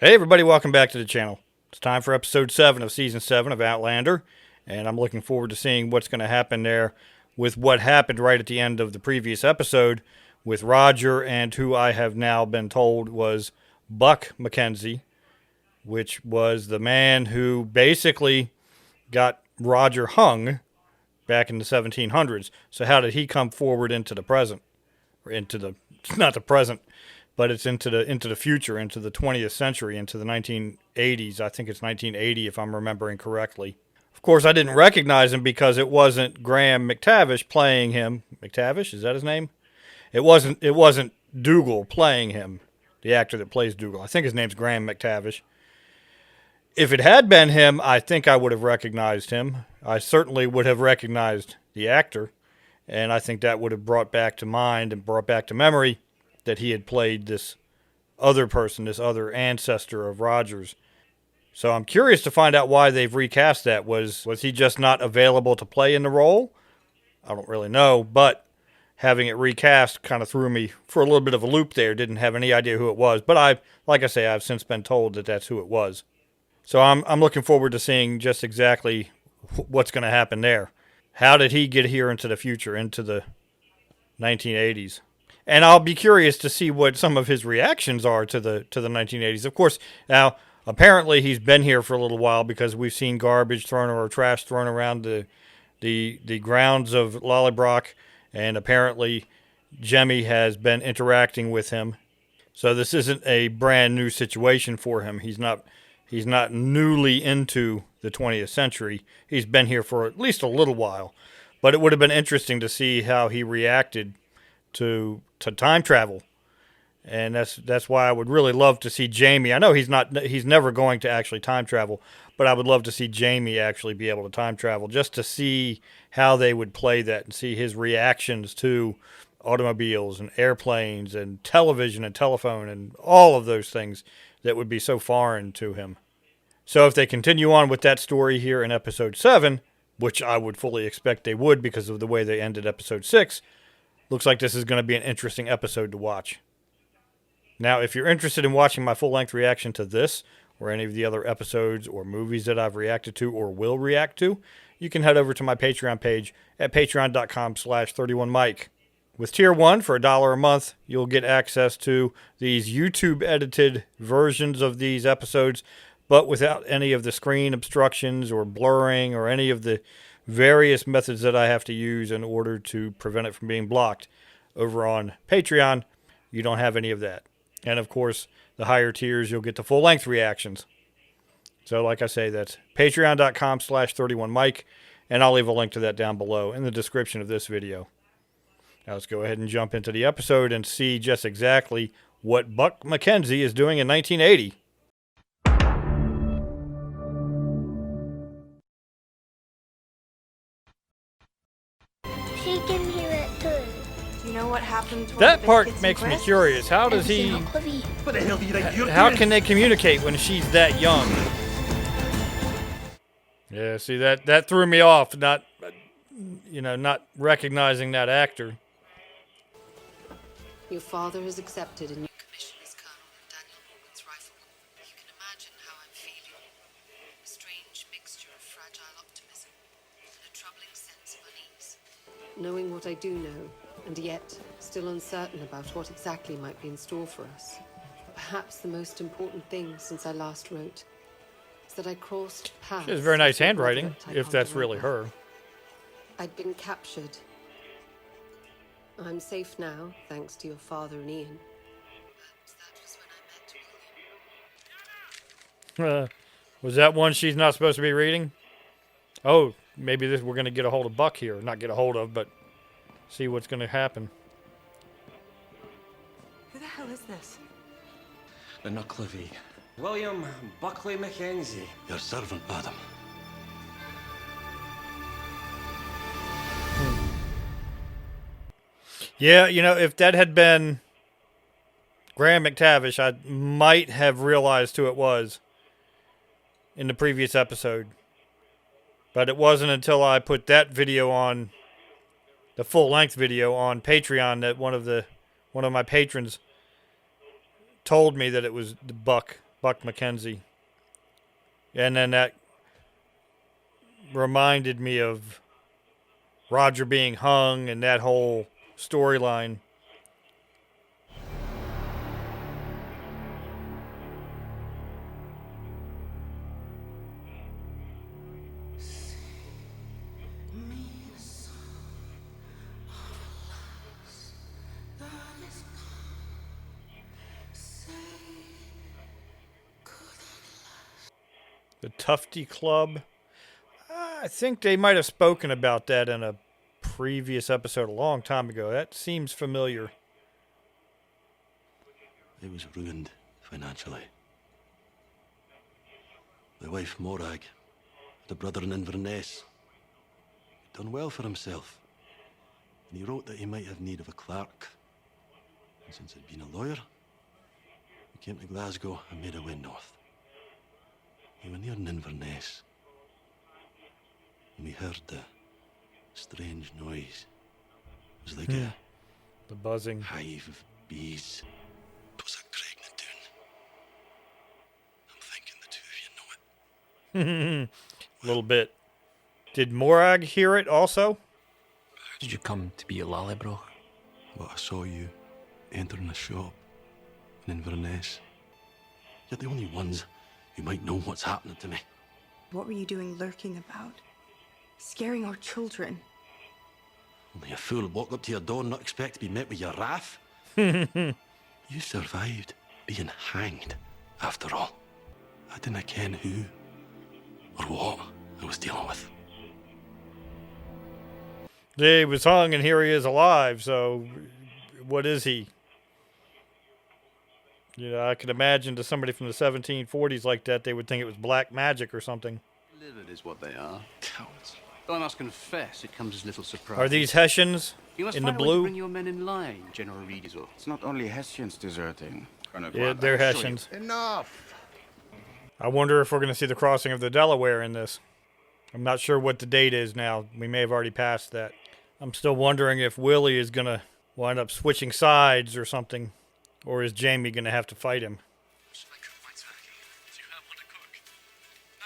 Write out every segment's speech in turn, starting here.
Hey everybody, welcome back to the channel. It's time for episode 7 of season 7 of Outlander, and I'm looking forward to seeing what's going to happen there with what happened right at the end of the previous episode with Roger and who I have now been told was Buck MacKenzie, which was the man who basically got Roger hung back in the 1700s. So how did he come forward into the present? Or into the, not the present, but it's into the future, into the 20th century, into the 1980s. I think it's 1980 if I'm remembering correctly. Of course, I didn't recognize him because it wasn't Graham McTavish playing him. McTavish, is that his name? It wasn't Dougal playing him, the actor that plays Dougal. I think his name's Graham McTavish. If it had been him, I think I would have recognized him. I certainly would have recognized the actor, and I think that would have brought back to mind and brought back to memory that he had played this other person, this other ancestor of Roger's. So I'm curious to find out why they've recast that. Was he just not available to play in the role? I don't really know, but having it recast kind of threw me for a little bit of a loop there. Didn't have any idea who it was, but like I say, I've since been told that that's who it was. So I'm looking forward to seeing just exactly what's going to happen there. How did he get here into the future, into the 1980s? And I'll be curious to see what some of his reactions are to the 1980s. Of course, now apparently he's been here for a little while because we've seen garbage thrown or trash thrown around the grounds of Lollybrock, and apparently Jemmy has been interacting with him. So this isn't a brand new situation for him. He's not newly into the 20th century. He's been here for at least a little while. But it would have been interesting to see how he reacted to time travel, and that's why I would really love to see Jamie. I know he's never going to actually time travel, but I would love to see Jamie actually be able to time travel, just to see how they would play that and see his reactions to automobiles and airplanes and television and telephone and all of those things that would be so foreign to him. So if they continue on with that story here in episode 7, which I would fully expect they would because of the way they ended episode 6, looks like this is going to be an interesting episode to watch. Now, if you're interested in watching my full-length reaction to this, or any of the other episodes or movies that I've reacted to or will react to, you can head over to my Patreon page at patreon.com/31mike. With Tier 1 for $1 a month, you'll get access to these YouTube-edited versions of these episodes, but without any of the screen obstructions or blurring or any of the various methods that I have to use in order to prevent it from being blocked. Over on Patreon, you don't have any of that. And of course, the higher tiers, you'll get the full-length reactions. So like I say, that's patreon.com/31mike, and I'll leave a link to that down below in the description of this video. Now let's go ahead and jump into the episode and see just exactly what Buck MacKenzie is doing in 1980. She can hear it too. Do you know what happened to That part makes me curious. How does he... What the hell do you think you're How doing? can they communicate when she's that young? Yeah, see, that threw me off, not recognizing that actor. Your father has accepted a new commission as Colonel in Daniel Morgan's Rifle Corps. You can imagine how I'm feeling. A strange mixture of fragile optimism and a troubling sense of unease. Knowing what I do know, and yet still uncertain about what exactly might be in store for us. Perhaps the most important thing since I last wrote is that I crossed paths. She has very nice with a handwriting, brother if that's really Tycoon. her. I'd been captured. I'm safe now, thanks to your father and Ian. But that was when I met William. Was that one she's not supposed to be reading? Oh, maybe we're going to get a hold of Buck here. Not get a hold of, but see what's going to happen. Who the hell is this? The Nucklevy. William Buckley McKenzie. Your servant, madam. Yeah, if that had been Graham McTavish, I might have realized who it was in the previous episode. But it wasn't until I put that video on, the full-length video on Patreon, that one of my patrons told me that it was Buck Buck MacKenzie. And then that reminded me of Roger being hung and that whole storyline. The Tufty Club. I think they might have spoken about that in a previous episode a long time ago. That seems familiar. It was ruined financially. The wife Morag, the brother in Inverness, he'd done well for himself. And he wrote that he might have need of a clerk. And since he'd been a lawyer, he came to Glasgow and made a way north. He was near Inverness. And we heard the strange noise. It was like a The buzzing. hive of bees. It was a Craigna tune. I'm thinking the two of you know it. A little bit. Did Morag hear it also? Did you come to be a Lallybroch? But I saw you entering a shop in Inverness. You're the only ones who might know what's happening to me. What were you doing lurking about? Scaring our children. Only a fool would walk up to your door and not expect to be met with your wrath. You survived being hanged, after all. I didn't ken who or what I was dealing with. He was hung and here he is alive, so what is he? You know, I could imagine to somebody from the 1740s like that, they would think it was black magic or something. Livid is what they are. Cowards. Though I must confess, it comes as little surprise. Are these Hessians You must in the find a way to blue? bring your men in line, General Riedisel. It's not only Hessians deserting. Yeah, they're Hessians. Enough! I wonder if we're going to see the crossing of the Delaware in this. I'm not sure what the date is now. We may have already passed that. I'm still wondering if Willie is going to wind up switching sides or something. Or is Jamie going to have to fight him? Should I cook my turkey? Do you have one to cook? No,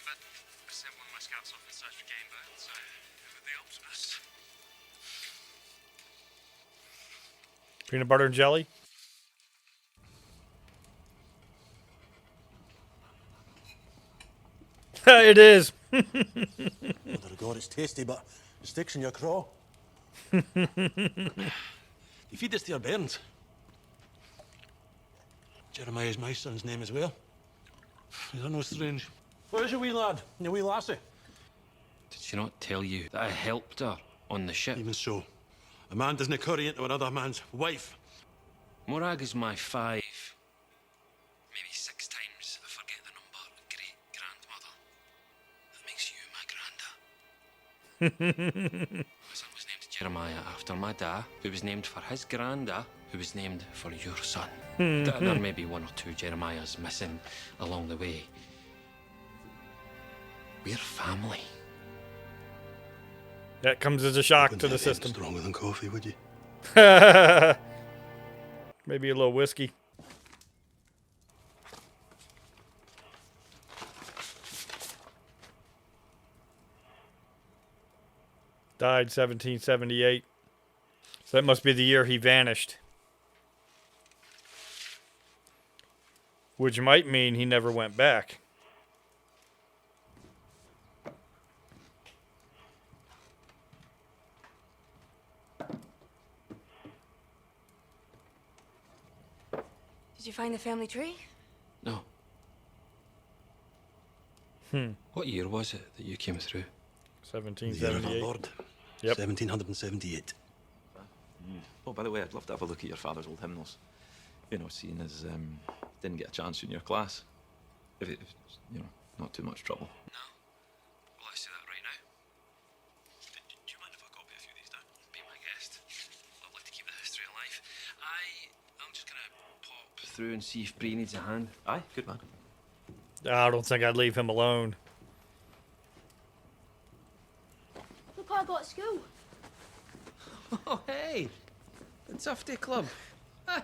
but I sent one of my scouts off in search for game birds, so with the optimist. Peanut butter and jelly? It is. Mother of God, it's tasty, but it sticks in your craw. You feed this to your bairns. Jeremiah's my son's name as well. Is that no strange? Where's your wee lad and your wee lassie? Did she not tell you that I helped her on the ship? Even so, a man doesn't curry into another man's wife. Morag is my 5, maybe 6 times, I forget the number, great-grandmother. That makes you my granda. My son was named Jeremiah after my dad, who was named for his granda, who was named for your son. There may be 1 or 2 Jeremiahs missing along the way. We're family. That comes as a shock Wouldn't to the have anything system. stronger than coffee, would you? Maybe a little whiskey. Died 1778. So that must be the year he vanished. Which might mean he never went back. Did you find the family tree? No. What year was it that you came through? The year of our 1778. Lord. Yep. 1778. Oh, by the way, I'd love to have a look at your father's old hymnals. You know, seeing as didn't get a chance in your class. If you know, not too much trouble. No. Will I see that right now? Do you mind if I copy a few of these down? Be my guest. I'd like to keep the history alive. I'm just gonna pop through and see if Bree needs a hand. Aye, good man. I don't think I'd leave him alone. Look what I got at school. Oh, hey! The Tufty Club. Ah,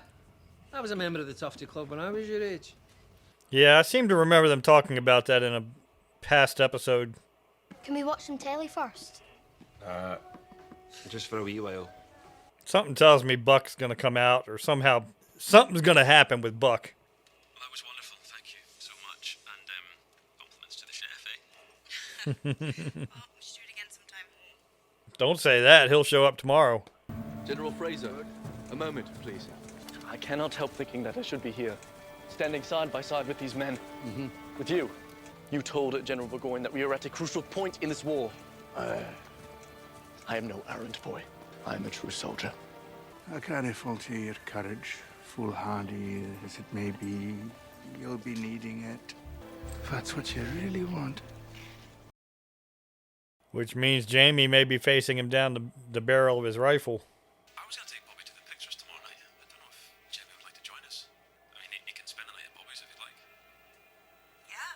I was a member of the Tufty Club when I was your age. Yeah, I seem to remember them talking about that in a past episode. Can we watch some telly first? Just for a wee while. Something tells me Buck's going to come out, or somehow something's going to happen with Buck. Well, that was wonderful. Thank you so much. And compliments to the chef, eh? Oh, we should do it again sometime. Don't say that. He'll show up tomorrow. General Fraser, a moment, please. I cannot help thinking that I should be here, standing side by side with these men. With you. You told General Burgoyne that we are at a crucial point in this war. I am no errand boy. I am a true soldier. I can't fault you your courage, foolhardy as it may be. You'll be needing it. If that's what you really want. Which means Jamie may be facing him down the barrel of his rifle. I was going to take Bobby to the pictures tomorrow night. I don't know if Jamie would like to join us. I mean, he can spend the night at Bobby's if he'd like. Yeah,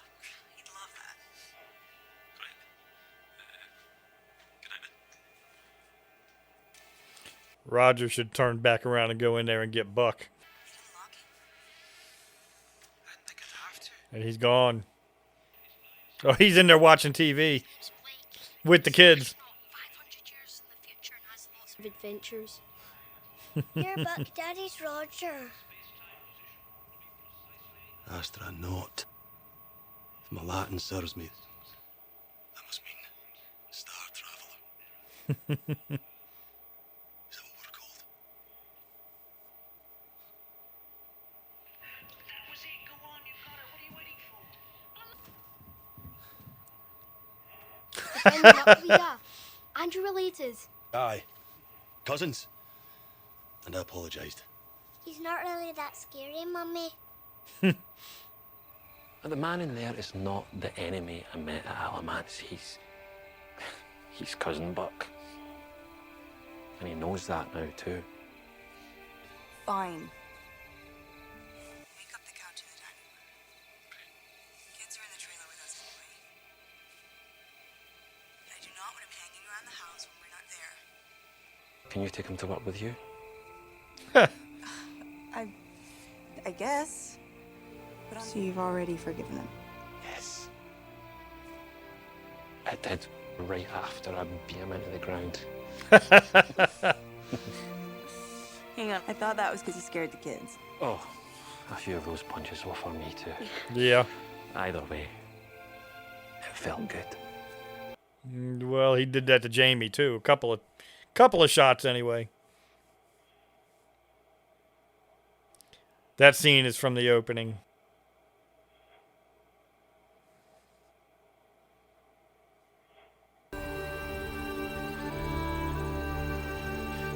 he'd love that. Great. Good night, then. Roger should turn back around and go in there and get Buck. You didn't lock it? I didn't think I'd have to. And he's gone. Oh, he's in there watching TV with the kids. 500 years in the future and has lots of adventures. Here, Buck, Daddy's Roger. Astronaut. If my Latin serves me, that must mean star traveller. Is that what we're called? Hanging up with ya. And you're related. Aye. Cousins. And I apologised. He's not really that scary, Mummy. The man in there is not the enemy I met at Alamance. He's cousin Buck. And he knows that now too. Fine. Make up the couch in the dining room. Kids are in the trailer with us anyway. But I do not want him hanging around the house when we're not there. Can you take him to work with you? I guess. So you've already forgiven him? Yes. I did right after I beat him into the ground. Hang on, I thought that was because you scared the kids. Oh, a few of those punches were for me too. Yeah. Either way, it felt good. Well, he did that to Jamie too. A couple of shots anyway. That scene is from the opening.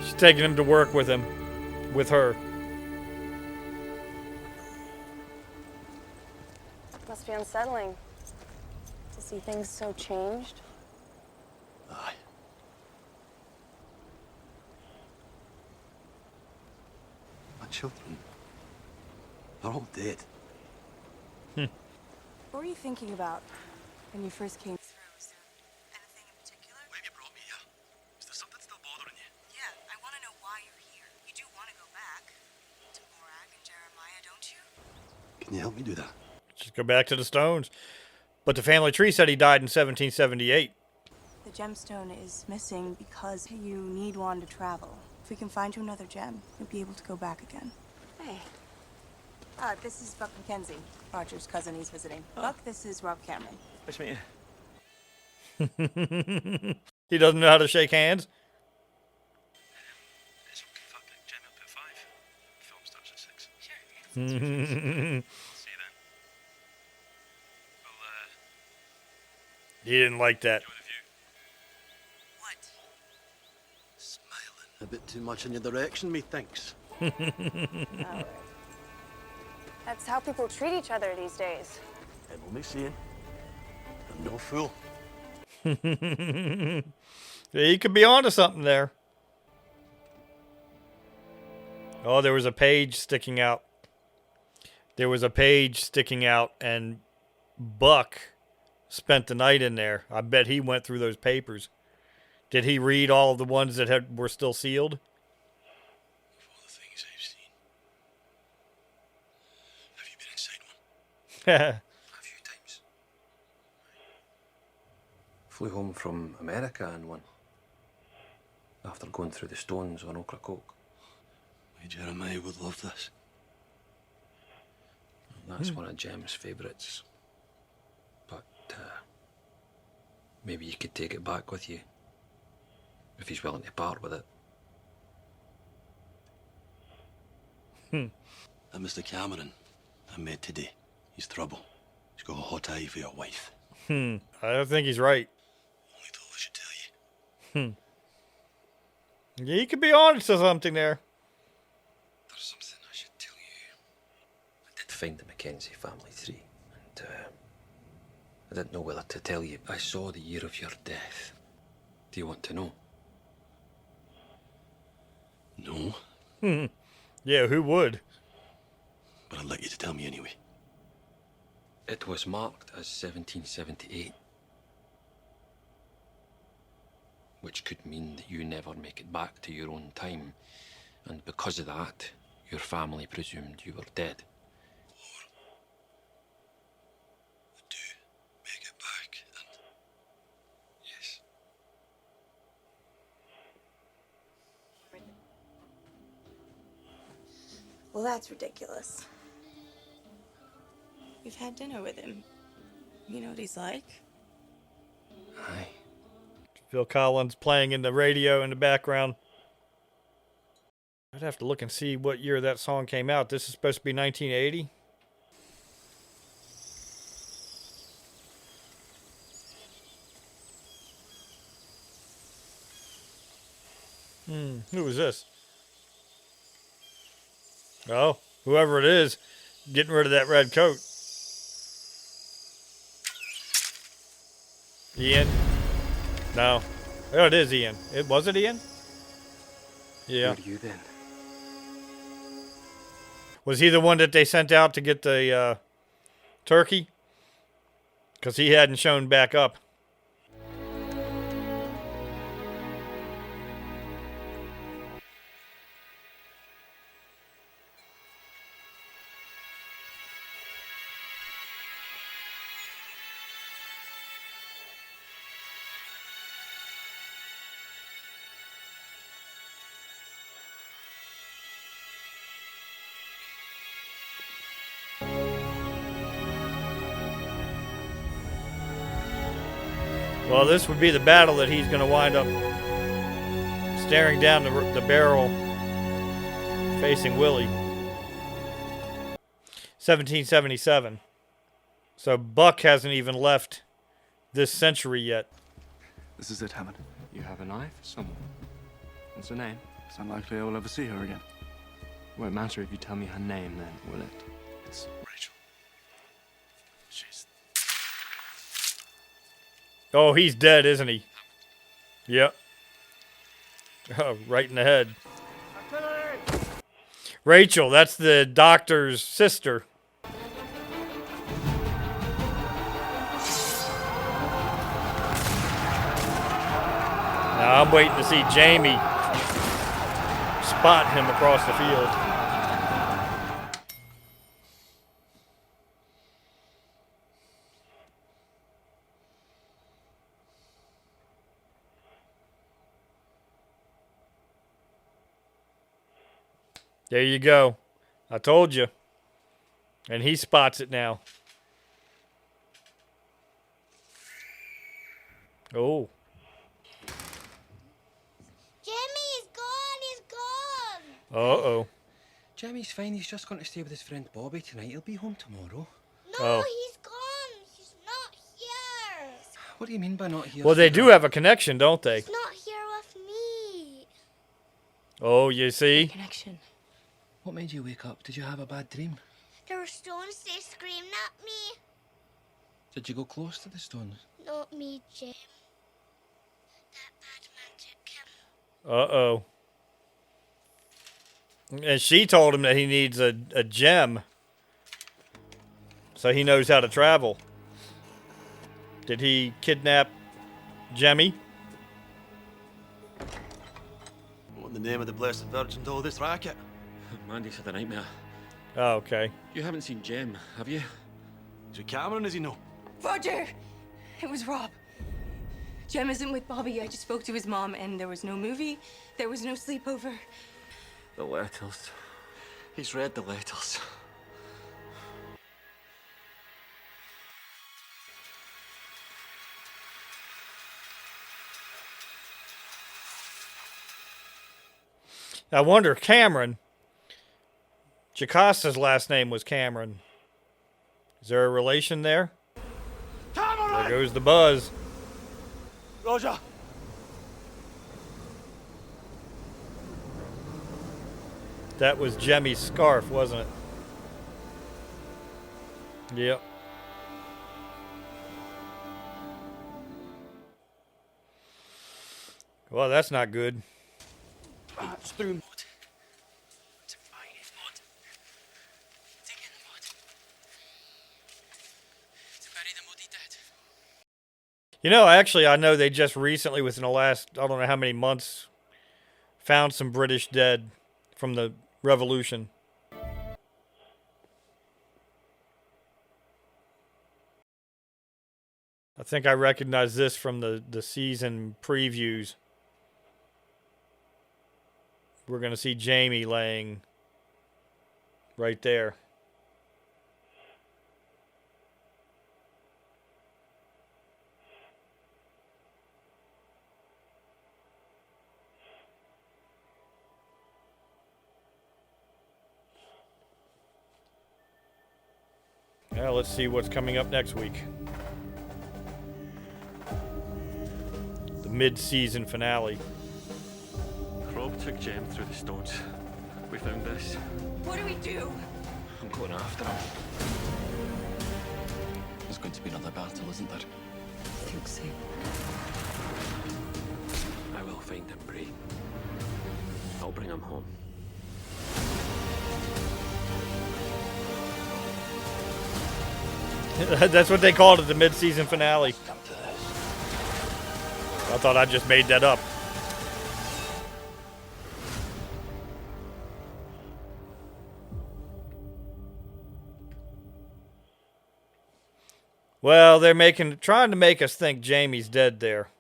She's taking him to work with her. Must be unsettling to see things so changed. Aye. My children are all dead. What were you thinking about when you first came through? Is there anything in particular? Why have you brought me here? Is there something still bothering you? Yeah, I want to know why you're here. You do want to go back to Morag and Jeremiah, don't you? Can you help me do that? Just go back to the Stones. But the family tree said he died in 1778. The gemstone is missing because you need one to travel. If we can find you another gem, you'll be able to go back again. Hey. This is Buck MacKenzie, Roger's cousin. He's visiting. Buck, this is Rob Cameron. Nice to meet you. He doesn't know how to shake hands. It's okay if I pick Jamie up at 5. The film starts at 6. Sure. See you then. Well, He didn't like that. enjoy the view. What? Smiling a bit too much in your direction, methinks. That's how people treat each other these days. I'm only saying, I'm no fool. He could be onto something there. Oh, there was a page sticking out. And Buck spent the night in there. I bet he went through those papers. Did he read all of the ones that were still sealed? Of all the things I've seen, have you been inside one? A few times. Flew home from America in one. After going through the stones on Ocracoke. Why, Jeremiah would love this. That's one of Jem's favourites. But maybe you could take it back with you. If he's willing to part with it. That Mr. Cameron I met today. He's trouble. He's got a hot eye for your wife. I don't think he's right. Only told I should tell you. Yeah, he could be on to something there. There's something I should tell you. I did find the McKenzie family tree, and I didn't know whether to tell you. I saw the year of your death. Do you want to know? No. Yeah, who would? But I'd like you to tell me anyway. It was marked as 1778. Which could mean that you never make it back to your own time. And because of that, your family presumed you were dead. Or I do make it back and... Yes. Well, that's ridiculous. You've had dinner with him. You know what he's like? Aye. Phil Collins playing in the radio in the background. I'd have to look and see what year that song came out. This is supposed to be 1980. Who was this? Oh, whoever it is, getting rid of that red coat. Ian? No. Oh, it is Ian. Was it Ian? Yeah. Who are you then? Was he the one that they sent out to get the turkey? Because he hadn't shown back up. Well, this would be the battle that he's going to wind up staring down the barrel facing Willie. 1777. So Buck hasn't even left this century yet. This is it, Hammond. You have a knife somewhere. What's her name? It's unlikely I will ever see her again. Won't matter if you tell me her name then, will it? It's Rachel. She's... Oh, he's dead, isn't he? Yep. Oh, right in the head. Rachel, that's the doctor's sister. Now I'm waiting to see Jamie spot him across the field. There you go. I told you. And he spots it now. Oh. Jimmy, he's gone, he's gone. Uh-oh. Jimmy's fine. He's just going to stay with his friend Bobby tonight. He'll be home tomorrow. No, he's gone. He's not here. What do you mean by not here? Well, they do have a connection, don't they? He's not here with me. Oh, you see? Connection. What made you wake up? Did you have a bad dream? There were stones, they screamed at me. Did you go close to the stones? Not me, Jim. That bad magic. Uh-oh. And she told him that he needs a gem. So he knows how to travel. Did he kidnap Jemmy? What in the name of the Blessed Virgin to all this racket? Mandy's had a nightmare. Oh, okay. You haven't seen Jem, have you? Is it Cameron, is he no? Roger! It was Rob. Jem isn't with Bobby. I just spoke to his mom, and there was no movie. There was no sleepover. The letters. He's read the letters. I wonder, Cameron. Jacosta's last name was Cameron. Is there a relation there? There goes the buzz. Roger. That was Jemmy's scarf, wasn't it? Yep. Well, that's not good. It's through mud. You know, actually, I know they just recently, within the last, I don't know how many months, found some British dead from the Revolution. I think I recognize this from the season previews. We're going to see Jamie laying right there. Now let's see what's coming up next week. The mid-season finale. Rob took Jem through the stones. We found this. What do we do? I'm going after him. There's going to be another battle, isn't there? I think so. I will find him, Brie. I'll bring him home. That's what they called it, the mid-season finale. I thought I just made that up. Well, they're trying to make us think Jamie's dead there.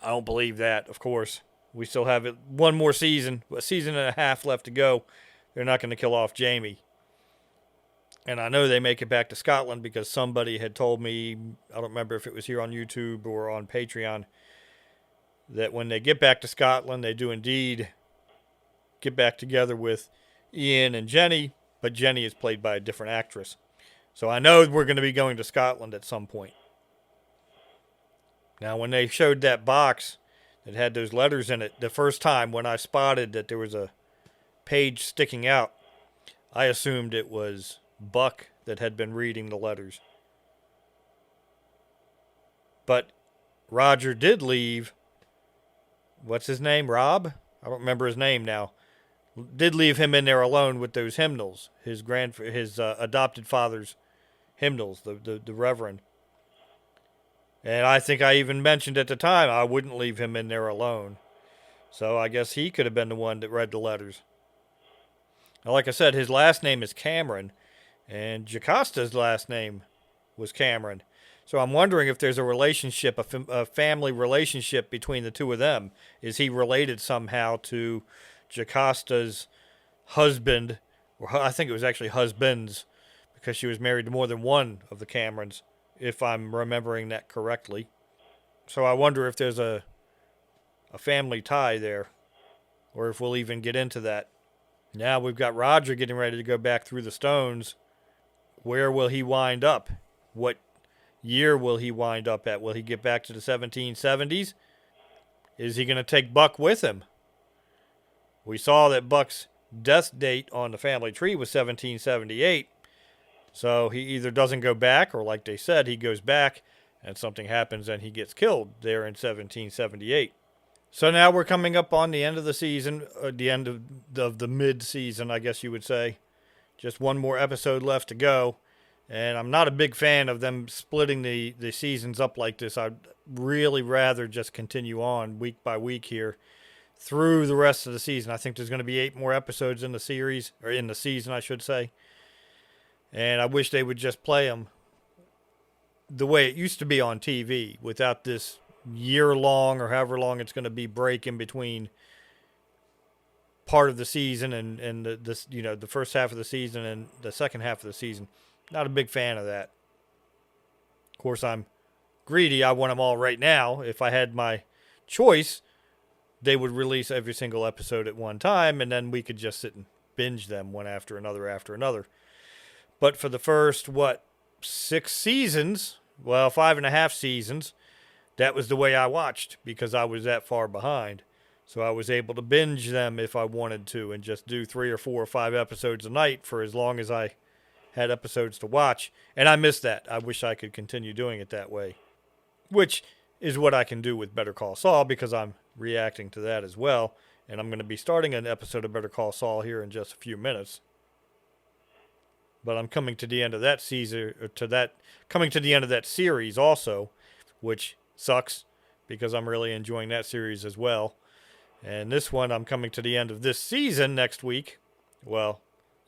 I don't believe that, of course. We still have one more season, a season and a half left to go. They're not going to kill off Jamie. And I know they make it back to Scotland because somebody had told me, I don't remember if it was here on YouTube or on Patreon, that when they get back to Scotland, they do indeed get back together with Ian and Jenny, but Jenny is played by a different actress. So I know we're going to be going to Scotland at some point. Now, when they showed that box that had those letters in it, the first time when I spotted that there was a page sticking out, I assumed it was Buck that had been reading the letters. But Roger did leave. What's his name? Rob? I don't remember his name now. Did leave him in there alone with those hymnals. His adopted father's hymnals, the Reverend. And I think I even mentioned at the time I wouldn't leave him in there alone. So I guess he could have been the one that read the letters. Now, like I said, his last name is Cameron. And Jacosta's last name was Cameron. So I'm wondering if there's a relationship, a family relationship between the two of them. Is he related somehow to Jacosta's husband? Or I think it was actually husbands, because she was married to more than one of the Camerons, if I'm remembering that correctly. So I wonder if there's a family tie there, or if we'll even get into that. Now we've got Roger getting ready to go back through the stones. Where will he wind up? What year will he wind up at? Will he get back to the 1770s? Is he going to take Buck with him? We saw that Buck's death date on the family tree was 1778. So he either doesn't go back, or like they said, he goes back and something happens and he gets killed there in 1778. So now we're coming up on the end of the season, the end of the mid-season, I guess you would say. Just one more episode left to go. And I'm not a big fan of them splitting the seasons up like this. I'd really rather just continue on week by week here through the rest of the season. I think there's going to be 8 more episodes in the series, or in the season, I should say. And I wish they would just play them the way it used to be on TV, without this year-long or however long it's going to be break in between part of the season and the first half of the season and the second half of the season. Not a big fan of that. Of course, I'm greedy. I want them all right now. If I had my choice, they would release every single episode at one time, and then we could just sit and binge them one after another. But for the first, 6 seasons, 5.5 seasons, that was the way I watched, because I was that far behind. So I was able to binge them if I wanted to and just do 3 or 4 or 5 episodes a night for as long as I had episodes to watch. And I miss that. I wish I could continue doing it that way, which is what I can do with Better Call Saul, because I'm reacting to that as well. And I'm going to be starting an episode of Better Call Saul here in just a few minutes. But I'm coming to the end of that season, coming to the end of that series also, which sucks because I'm really enjoying that series as well. And this one, I'm coming to the end of this season next week.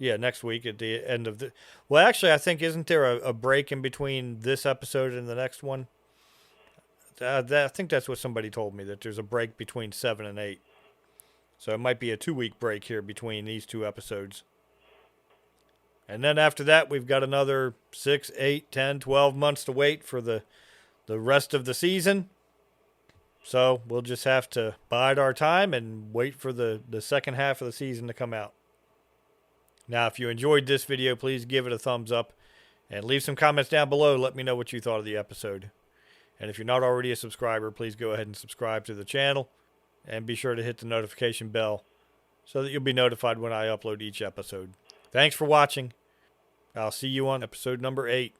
Next week at the end of the... Well, actually, I think, isn't there a break in between this episode and the next one? I think that's what somebody told me, that there's a break between 7 and 8. So it might be a 2-week break here between these 2 episodes. And then after that, we've got another 6, 8, 10, 12 months to wait for the rest of the season. So we'll just have to bide our time and wait for the second half of the season to come out. Now, if you enjoyed this video, please give it a thumbs up and leave some comments down below. Let me know what you thought of the episode. And if you're not already a subscriber, please go ahead and subscribe to the channel. And be sure to hit the notification bell so that you'll be notified when I upload each episode. Thanks for watching. I'll see you on episode number 8.